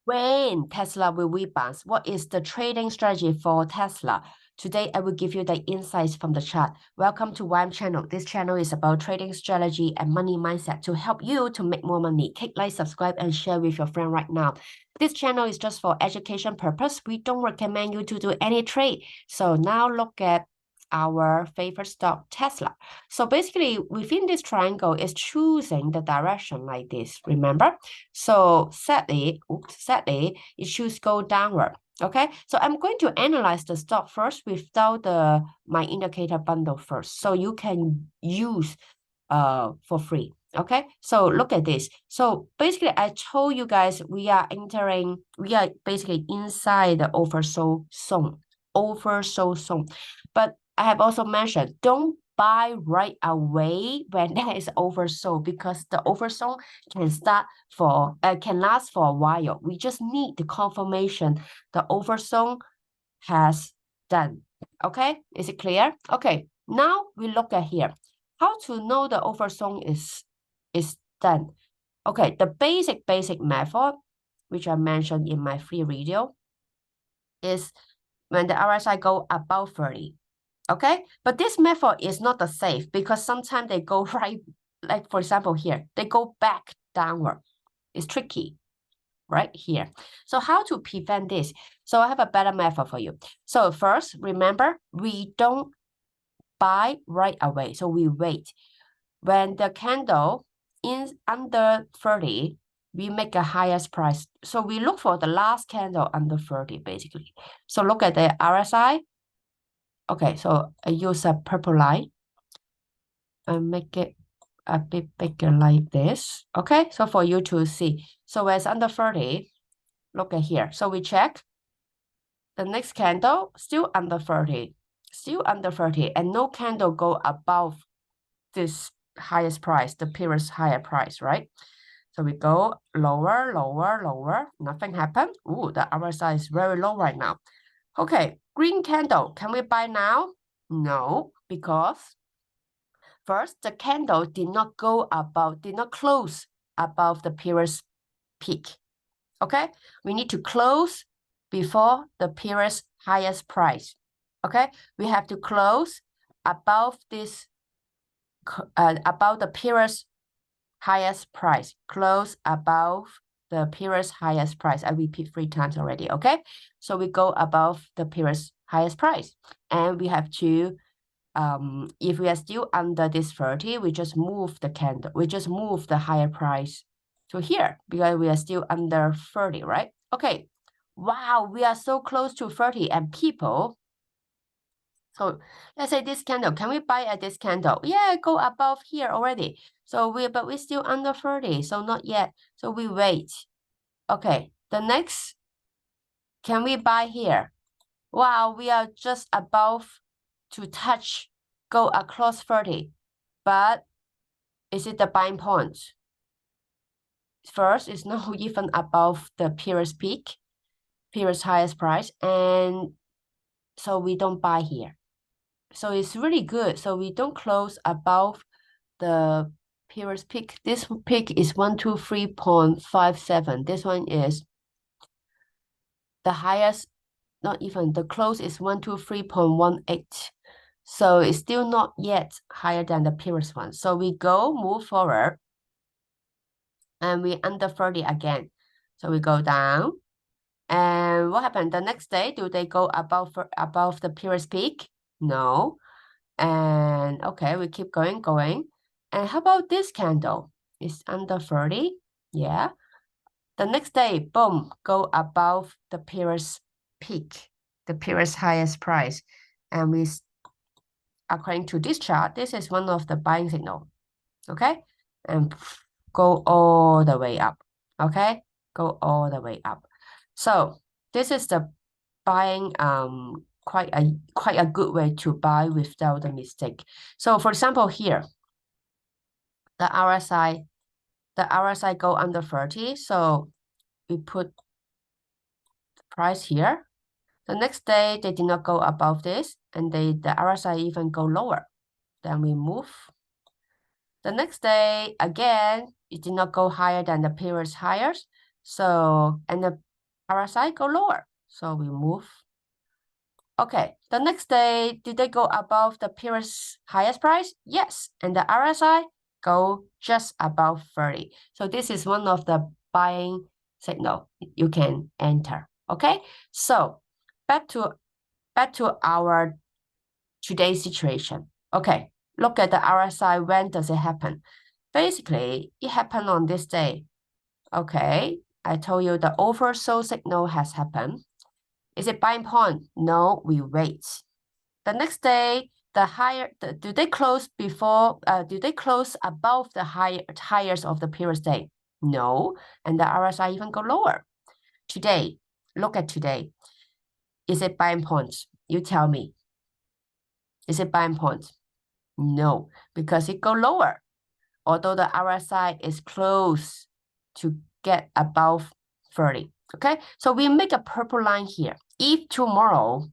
When Tesla will rebound, what is the trading strategy for Tesla? Today, I will give you the insights from the chart. Welcome to ymchannel. This channel is about trading strategy and money mindset to help you to make more money. Click like, subscribe, and share with your friend right now. This channel is just for education purpose. We don't recommend you to do any trade. So now look at our favorite stock, Tesla. So basically, within this triangle is choosing the direction like this, remember? So sadly, it should go downward. Okay, so I'm going to analyze the stock first without my indicator bundle first. So you can use for free. Okay, so look at this. So basically, I told you guys we are basically inside the oversold zone. But I have also mentioned, don't buy right away when there is oversold because the oversold can last for a while. We just need the confirmation the oversold has done. Okay, is it clear? Okay, now we look at here. How to know the oversold is done? Okay, the basic method, which I mentioned in my free video, is when the RSI go above 30. Okay, but this method is not the safe because sometimes they go right, like for example here, they go back downward. It's tricky right here. So how to prevent this? So I have a better method for you. So first, remember, we don't buy right away. So we wait. When the candle is under 30, we make a highest price. So we look for the last candle under 30, basically. So look at the RSI. Okay, so I use a purple line and make it a bit bigger like this. Okay, so for you to see. So when it's under 30, look at here. So we check. The next candle, still under 30. Still under 30. And no candle go above this highest price, the previous higher price, right? So we go lower, lower, lower. Nothing happened. Ooh, the RSI is very low right now. Okay, green candle. Can we buy now? No, because first, the candle did not close above the previous peak. Okay, we need to close before the previous highest price. Okay, we have to close above this, about the previous highest price. Close above the previous highest price. I repeat 3 times already. Okay, so we go above the previous highest price, and we have to. If we are still under this 30, we just move the candle. We just move the higher price to here because we are still under 30, right? Okay. Wow, we are so close to 30 and people. So let's say this candle, can we buy at this candle? Yeah, go above here already. So but we're still under 30, so not yet. So we wait. Okay, the next, can we buy here? Wow, we are just above to touch, go across 30. But is it the buying point? First, it's not even above the previous peak, previous highest price. And so we don't buy here. So it's really good. So we don't close above the previous peak. This peak is 123.57. This one is the highest, not even, the close is 123.18. So it's still not yet higher than the previous one. So we move forward, and we under 30 again. So we go down. And what happened the next day? Do they go above the previous peak? No. And okay, we keep going. And how about this candle? It's under 30. Yeah. The next day, boom, go above the previous peak, the previous highest price. And according to this chart, this is one of the buying signal. Okay. And go all the way up. Okay. Go all the way up. So this is the buying quite a good way to buy without a mistake. So for example here, the RSI go under 30. So we put the price here. The next day they did not go above this, and the RSI even go lower. Then we move. The next day again, it did not go higher than the previous highs. So, and the RSI go lower. So we move. Okay, the next day, did they go above the previous highest price? Yes, and the RSI go just above 30. So this is one of the buying signal you can enter. Okay, so back to our today's situation. Okay, look at the RSI. When does it happen? Basically, it happened on this day. Okay, I told you the oversold signal has happened. Is it buying point? No, we wait. The next day, do they close before? Do they close above the highest of the previous day? No, and the RSI even go lower. Today, look at today. Is it buying point? You tell me. Is it buying point? No, because it go lower. Although the RSI is close to get above 30. Okay, so we make a purple line here. If tomorrow,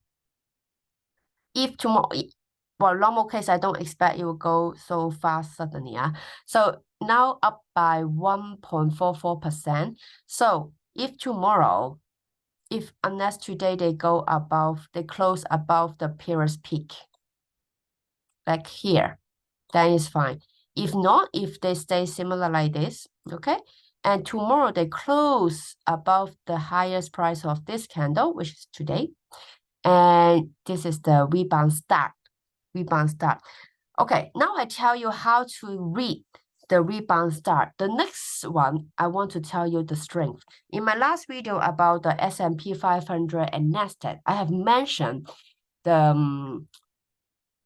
well, normal case, I don't expect it will go so fast suddenly. So now up by 1.44%. So if tomorrow, unless today they close above the previous peak, like here, then it's fine. If not, if they stay similar like this, okay, and tomorrow they close above the highest price of this candle, which is today, and this is the rebound start. Okay, now I tell you how to read the rebound start. The next one, I want to tell you the strength. In my last video about the S&P 500 and Nasdaq, I have mentioned the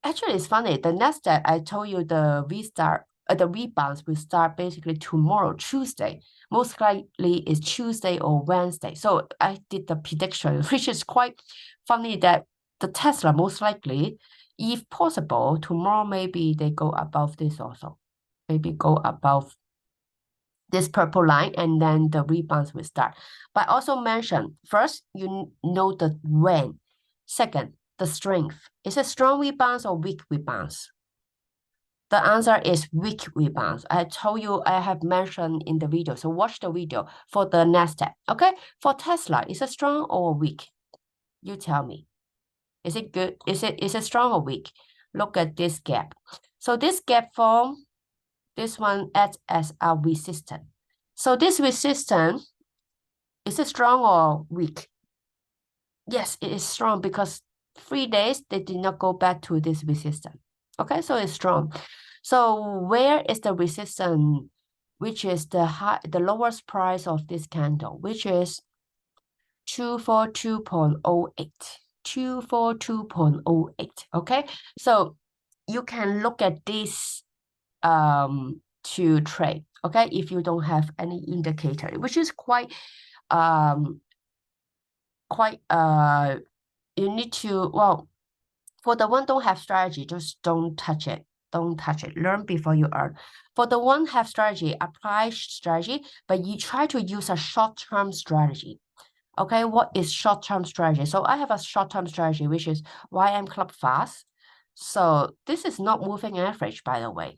actually, it's funny. The Nasdaq, I told you the rebounds will start basically tomorrow, Tuesday. Most likely is Tuesday or Wednesday. So I did the prediction, which is quite funny that the Tesla most likely, if possible, tomorrow maybe they go above this also. Maybe go above this purple line, and then the rebounds will start. But I also mentioned, first, you know the when. Second, the strength. Is it strong rebounds or weak rebounds? The answer is weak rebounds. I told you, I have mentioned in the video. So watch the video for the Nasdaq. Okay, for Tesla, is it strong or weak? You tell me. Is it good? Is it strong or weak? Look at this gap. So this gap form, this one acts as a resistance. So this resistance, is it strong or weak? Yes, it is strong because 3 days they did not go back to this resistance. Okay, so it's strong. So where is the resistance, which is the lowest price of this candle, which is 242.08. 242.08. Okay, so you can look at this to trade. Okay, if you don't have any indicator, which is quite you need to, well, for the one don't have strategy, just don't touch it. Don't touch it. Learn before you earn. For the one have strategy, apply strategy, but you try to use a short-term strategy. Okay, what is short-term strategy? So I have a short-term strategy, which is YM Club Fast. So this is not moving average, by the way.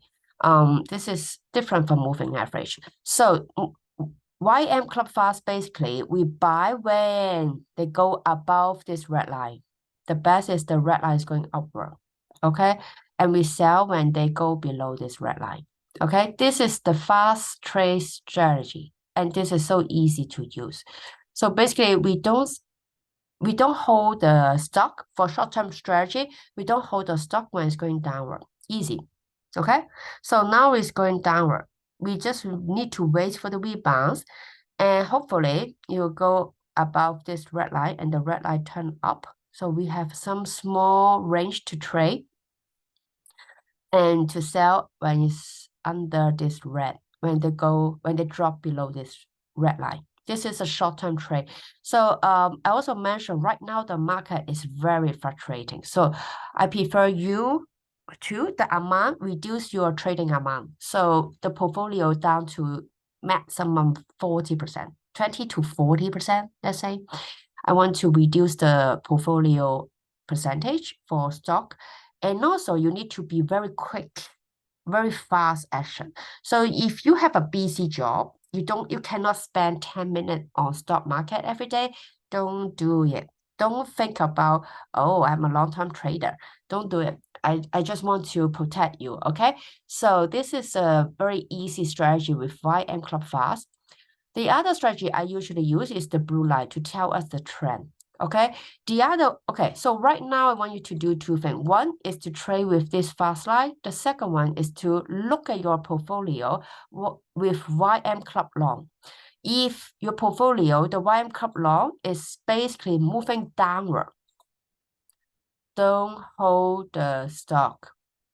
This is different from moving average. So YM Club Fast, basically, we buy when they go above this red line. The best is the red line is going upward, okay? And we sell when they go below this red line, okay? This is the fast trade strategy, and this is so easy to use. So basically, we don't hold the stock for short-term strategy. We don't hold the stock when it's going downward. Easy, okay? So now it's going downward. We just need to wait for the rebounds, and hopefully it will go above this red line and the red line turn up. So we have some small range to trade and to sell when it's under this red, when they drop below this red line. This is a short-term trade. So I also mentioned right now the market is very frustrating. So I prefer you to the amount, reduce your trading amount. So the portfolio down to maximum 40%, 20 to 40%, let's say. I want to reduce the portfolio percentage for stock. And also you need to be very quick very fast action. So if you have a busy job, you cannot spend 10 minutes on stock market every day. Don't do it. Don't think about, oh, I'm a long-term trader. Don't do it. I just want to protect you. Okay. So this is a very easy strategy with YM Club Fast. The other strategy I usually use is the blue line to tell us the trend. Okay. So right now I want you to do two things. One is to trade with this fast line. The second one is to look at your portfolio with YM Club Long. If your portfolio, the YM Club Long, is basically moving downward, don't hold the stock.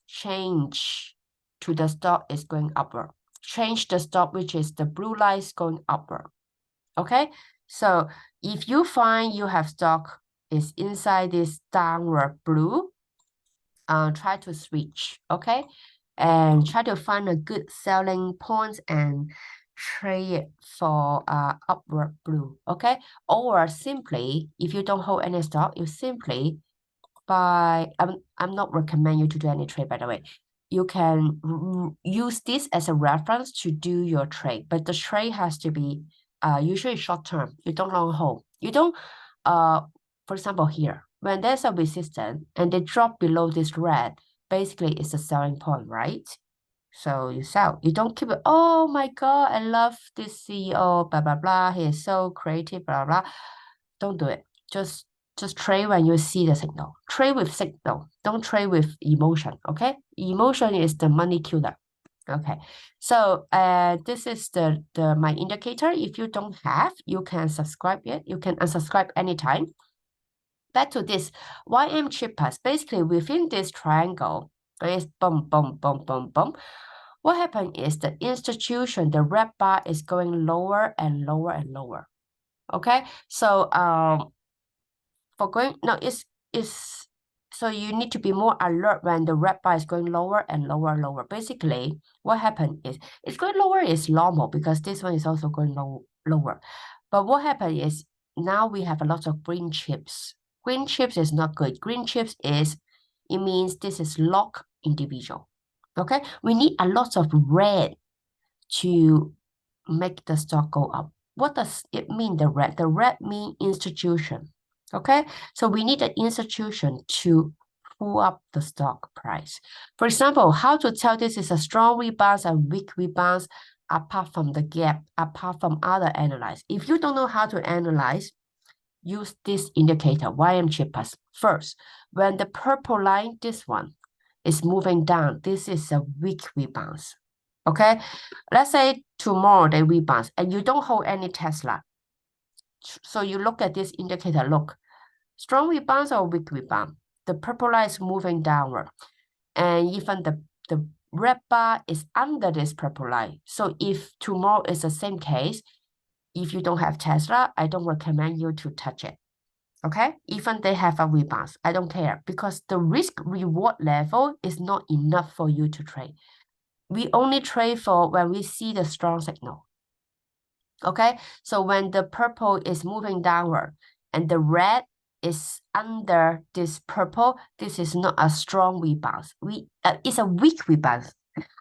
Change to the stock is going upward. Change the stock, which is the blue line, is going upward. Okay, so if you find you have stock is inside this downward blue, try to switch, okay? And try to find a good selling point and trade it for upward blue, okay? Or simply, if you don't hold any stock, you simply buy, I'm not recommend you to do any trade, by the way. You can use this as a reference to do your trade, but the trade has to be usually short term. You don't long hold. You don't, for example, here, when there's a resistance and they drop below this red, basically it's a selling point, right? So you sell. You don't keep it, oh my God, I love this CEO, blah, blah, blah. He is so creative, blah, blah. Don't do it. Just trade when you see the signal. Trade with signal. Don't trade with emotion, okay? Emotion is the money killer. Okay, so this is the my indicator. If you don't have, you can subscribe it. You can unsubscribe anytime. Back to this YM cheapest. Basically, within this triangle, it's boom, boom, boom, boom, boom. What happened is the institution, the red bar is going lower and lower and lower. Okay, so for going no, it's so you need to be more alert when the red bar is going lower and lower and lower. Basically, what happened is it's going lower is normal because this one is also going lower. But what happened is now we have a lot of green chips. Green chips is not good. Green chips is, it means this is lock individual. Okay, we need a lot of red to make the stock go up. What does it mean, the red? The red mean institution. Okay, so we need an institution to pull up the stock price. For example, how to tell this is a strong rebound and weak rebound apart from the gap, apart from other analyze. If you don't know how to analyze, use this indicator, YM cheapest. First, when the purple line, this one, is moving down, this is a weak rebound. Okay, let's say tomorrow they rebound and you don't hold any Tesla. So you look at this indicator, look, strong rebounds or weak rebound. The purple line is moving downward. And even the red bar is under this purple line. So if tomorrow is the same case, if you don't have Tesla, I don't recommend you to touch it. Okay, even they have a rebound, I don't care because the risk reward level is not enough for you to trade. We only trade for when we see the strong signal. Okay, so when the purple is moving downward and the red is under this purple, this is not a strong rebound. It's a weak rebound.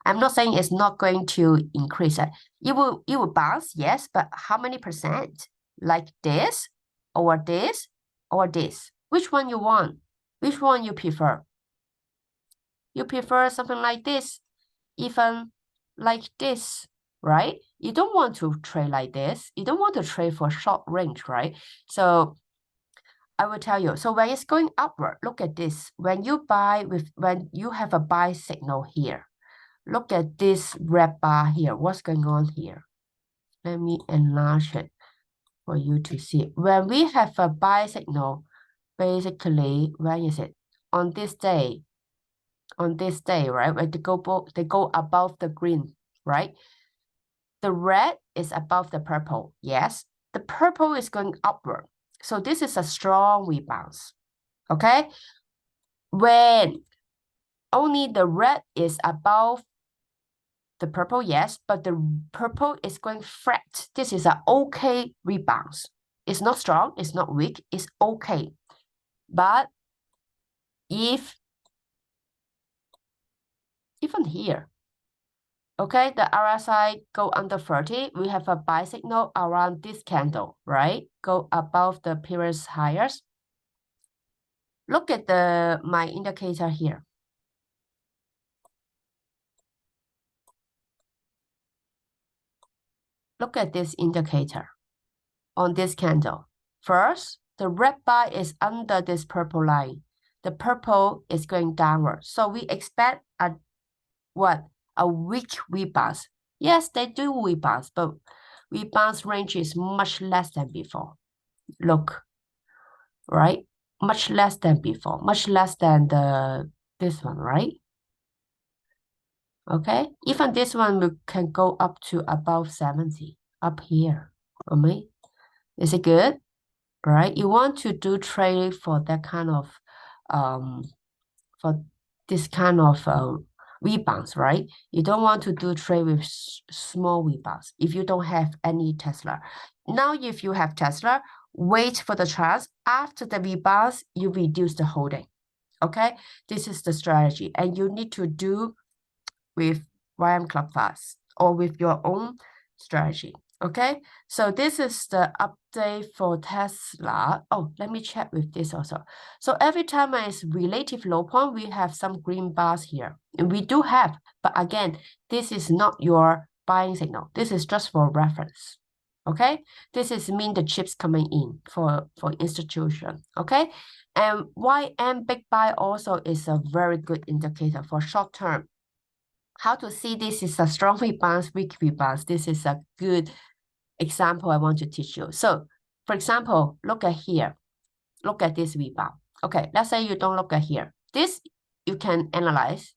I'm not saying it's not going to increase. It will bounce, yes, but how many percent? Like this, or this, or this? Which one you want? Which one you prefer? You prefer something like this, even like this, right? You don't want to trade like this. You don't want to trade for short range, right? So I will tell you. So when it's going upward, look at this. When you have a buy signal here, look at this red bar here. What's going on here? Let me enlarge it for you to see. When we have a buy signal, basically, when is it? On this day, right? When they go above the green, right? The red is above the purple. Yes, the purple is going upward. So this is a strong rebound. Okay, when only the red is above the purple, yes, but the purple is going flat. This is an okay rebound. It's not strong, it's not weak, it's okay. But if even here, Okay, the RSI go under 30. We have a buy signal around this candle, right? Go above the previous highs. Look at my indicator here. Look at this indicator on this candle. First, the red bar is under this purple line. The purple is going downward. So we expect a weak rebound. Yes, they do rebound, but rebound range is much less than before. Look, right? Much less than before, much less than this one, right? Okay, even this one we can go up to above 70 up here. Okay, is it good? Right? You want to do trade for that kind of for this kind of rebounds, right? You don't want to do trade with small rebounds if you don't have any Tesla. Now, if you have Tesla, wait for the chance. After the rebounds, you reduce the holding. Okay, this is the strategy, and you need to do with Club Fast or with your own strategy. Okay, so this is the update for Tesla. Oh, let me check with this also. So every time it's relative low point, we have some green bars here. And we do have, but again, this is not your buying signal. This is just for reference. Okay, this is mean the chips coming in for institution. Okay, and YM big buy also is a very good indicator for short term. How to see this is a strong rebound, weak rebound. This is a good example I want to teach you. So, for example, look at here. Look at this rebound. Okay, let's say you don't look at here. This you can analyze.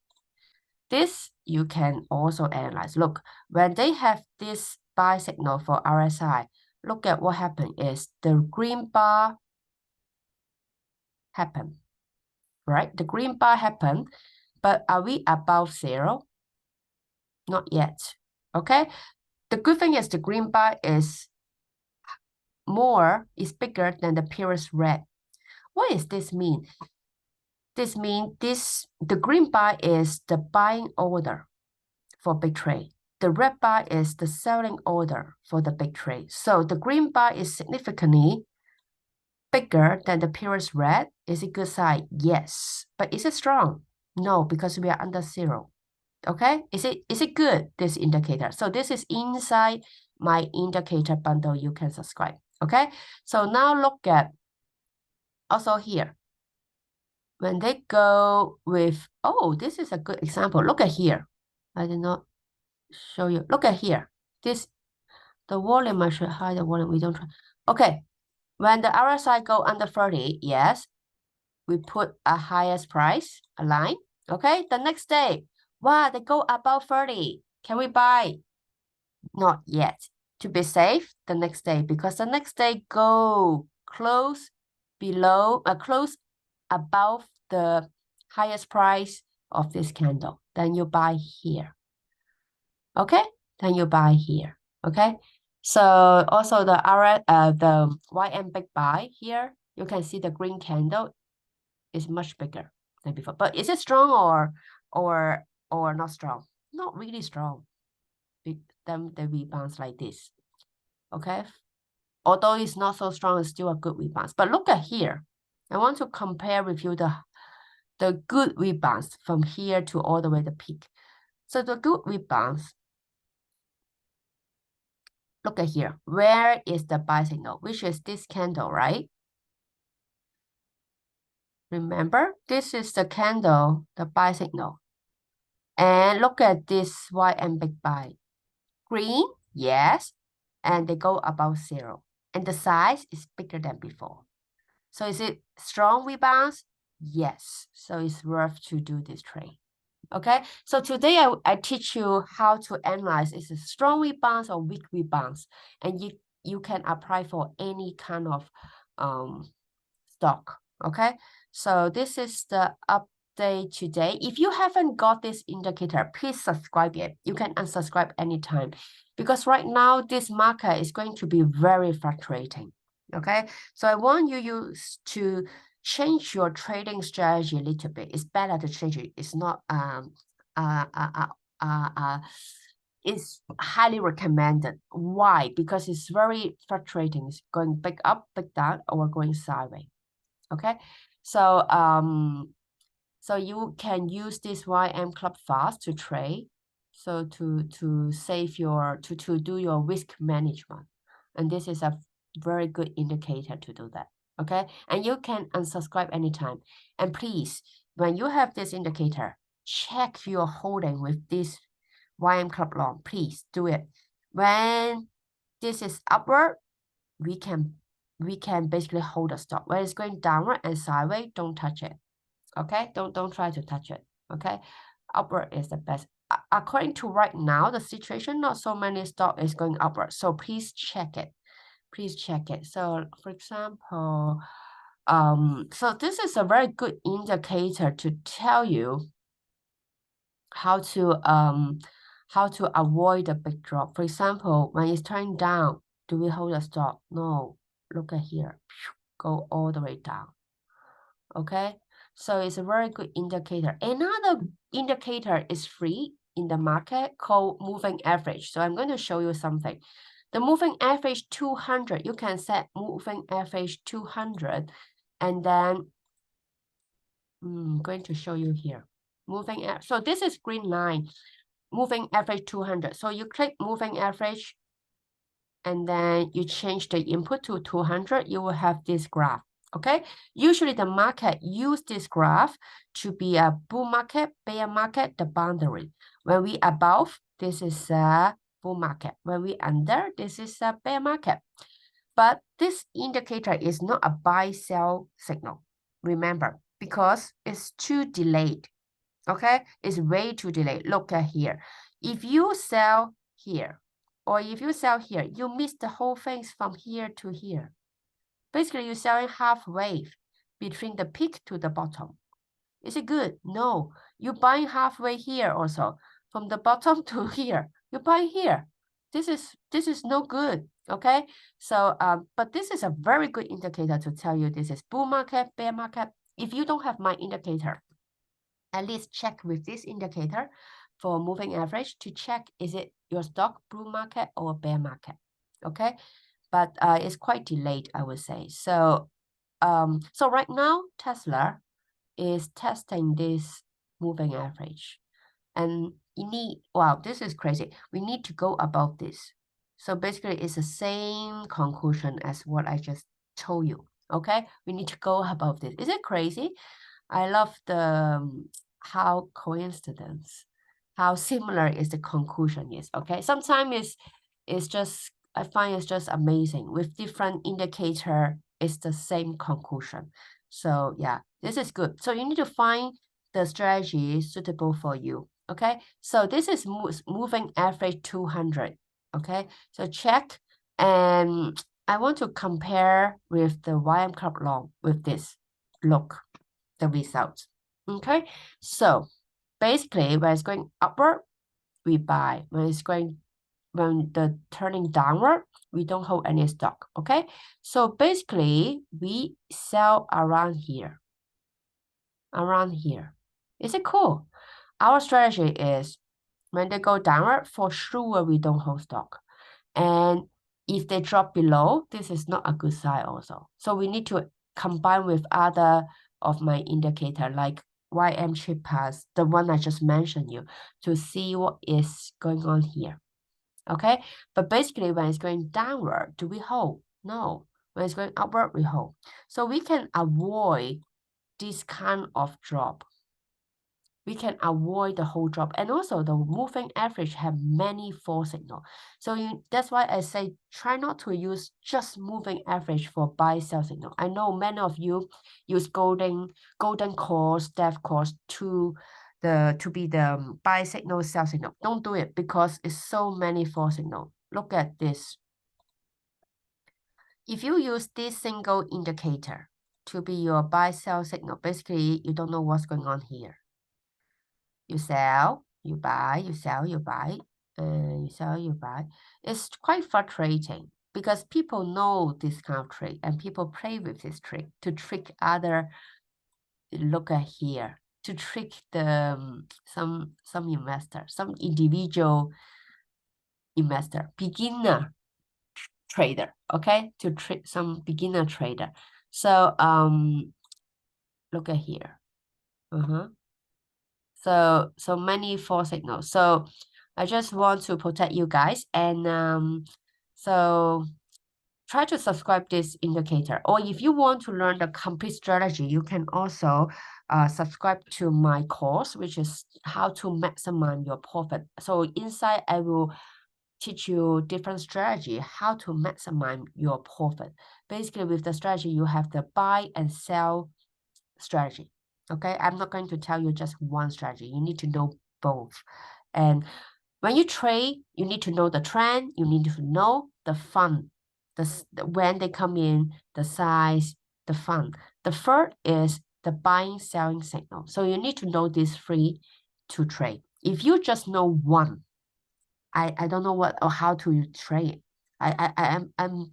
This you can also analyze. Look, when they have this buy signal for RSI, look at what happened is the green bar happened, right? The green bar happened, but are we above zero? Not yet, okay? The good thing is the green bar is bigger than the purest red. What does this mean? This means the green bar is the buying order for big trade. The red bar is the selling order for the big trade. So the green bar is significantly bigger than the purest red. Is it good sign? Yes. But is it strong? No, because we are under zero. Okay, is it good, this indicator? So this is inside my indicator bundle. You can subscribe. Okay, so now look at also here. When they go with, oh, this is a good example. Look at here. I did not show you. Look at here. The volume, I should hide the volume. We don't try. Okay, when the RSI go under 30, yes, we put a highest price, a line. Okay, the next day, wow, they go above 30. Can we buy? Not yet. To be safe, the next day, because the next day go close above the highest price of this candle. Then you buy here. Okay? Then you buy here. Okay? So also the YM big buy here, you can see the green candle is much bigger than before. But is it strong or not strong? Not really strong. Then they rebounds like this. Okay, although it's not so strong, it's still a good rebound. But look at here. I want to compare with you the good rebounds from here to all the way to peak. So the good rebounds, look at here. Where is the buy signal? Which is this candle, right? Remember, this is the candle, the buy signal. And look at this YM big buy. Green, yes, and they go above zero. And the size is bigger than before. So is it strong rebounds? Yes. So it's worth to do this trade. Okay. So today I teach you how to analyze is it strong rebounds or weak rebounds. And you can apply for any kind of stock. Okay. So this is the update today. If you haven't got this indicator, please subscribe it. You can unsubscribe anytime because right now this market is going to be very fluctuating. Okay, so I want you to change your trading strategy a little bit. It's better to change it. It's not is highly recommended. Why? Because it's very frustrating. It's going big up, big down, or going sideways. Okay, so so you can use this YM Club Fast to trade, so to save your to do your risk management, and this is a very good indicator to do that. Okay, and you can unsubscribe anytime. And please, when you have this indicator, check your holding with this YM Club Long. Please do it. When this is upward, we can basically hold the stop. When it's going downward and sideways, don't touch it. Okay, don't try to touch it. Okay, upward is the best. According to right now, the situation, not so many stock is going upward. So please check it. Please check it. So for example, so this is a very good indicator to tell you how to avoid the big drop. For example, when it's turning down, do we hold a stop? No. Look at here. Go all the way down. Okay, so it's a very good indicator. Another indicator is free in the market called moving average. So I'm going to show you something. The moving average 200, you can set moving average 200, and then I'm going to show you here. So this is green line, moving average 200. So you click moving average, and then you change the input to 200, you will have this graph. Okay, usually the market use this graph to be a bull market, bear market, the boundary. When we above, this is a bull market. When we under, this is a bear market. But this indicator is not a buy-sell signal, remember, because it's too delayed. Okay, it's way too delayed. Look at here. If you sell here, or if you sell here, you miss the whole things from here to here. Basically, you're selling halfway between the peak to the bottom. Is it good? No. You're buying halfway here also. From the bottom to here. You're buying here. This is no good. Okay. So but this is a very good indicator to tell you this is bull market, bear market. If you don't have my indicator, at least check with this indicator for moving average to check is it your stock bull market or bear market. Okay. But it's quite delayed, I would say. So so right now Tesla is testing this moving average, and you need, wow, this is crazy. We need to go above this. So basically it's the same conclusion as what I just told you. Okay, we need to go above this. Is it crazy? I love the how coincidence, how similar is the conclusion is. Okay, sometimes it's just, I find it's just amazing. With different indicator, it's the same conclusion. So yeah, this is good. So you need to find the strategy suitable for you. Okay, so this is moving average 200. Okay, so check, and I want to compare with the YM Club Long with this. Look, the results. Okay, so basically when it's going upward, we buy. When the turning downward, we don't hold any stock. Okay, so basically we sell around here. Is it cool? Our strategy is when they go downward, for sure we don't hold stock. And if they drop below, this is not a good sign also. So we need to combine with other of my indicator like YM chip pass, the one I just mentioned you, to see what is going on here. Okay, but basically when it's going downward, do we hold? No. When it's going upward, we hold. So we can avoid this kind of drop. We can avoid the whole drop. And also the moving average have many fall signal. So that's why I say try not to use just moving average for buy sell signal. I know many of you use golden course, death course to be the buy signal, sell signal. Don't do it because it's so many fall signal. Look at this. If you use this single indicator to be your buy sell signal, basically you don't know what's going on here. You sell, you buy, you sell, you buy, and you sell, you buy. It's quite frustrating because people know this kind of trick and people play with this trick to trick other. Look at here, to trick the some investor, some individual investor, beginner trader, okay? To trade some beginner trader. So look at here. So many false signals. So I just want to protect you guys, and so try to subscribe this indicator. Or if you want to learn the complete strategy, you can also subscribe to my course, which is how to maximize your profit. So inside I will teach you different strategy, how to maximize your profit. Basically, with the strategy, you have the buy and sell strategy. Okay, I'm not going to tell you just one strategy. You need to know both. And when you trade, you need to know the trend. You need to know the fund, when they come in, the size, the fund. The third is the buying, selling signal. So you need to know these three to trade. If you just know one, I don't know what or how to trade. I'm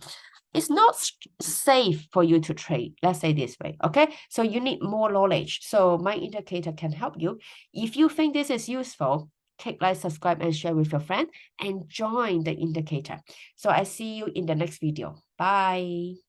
it's not safe for you to trade. Let's say this way, okay? So you need more knowledge. So my indicator can help you. If you think this is useful, click like, subscribe, and share with your friend, and join the indicator. So I see you in the next video. Bye.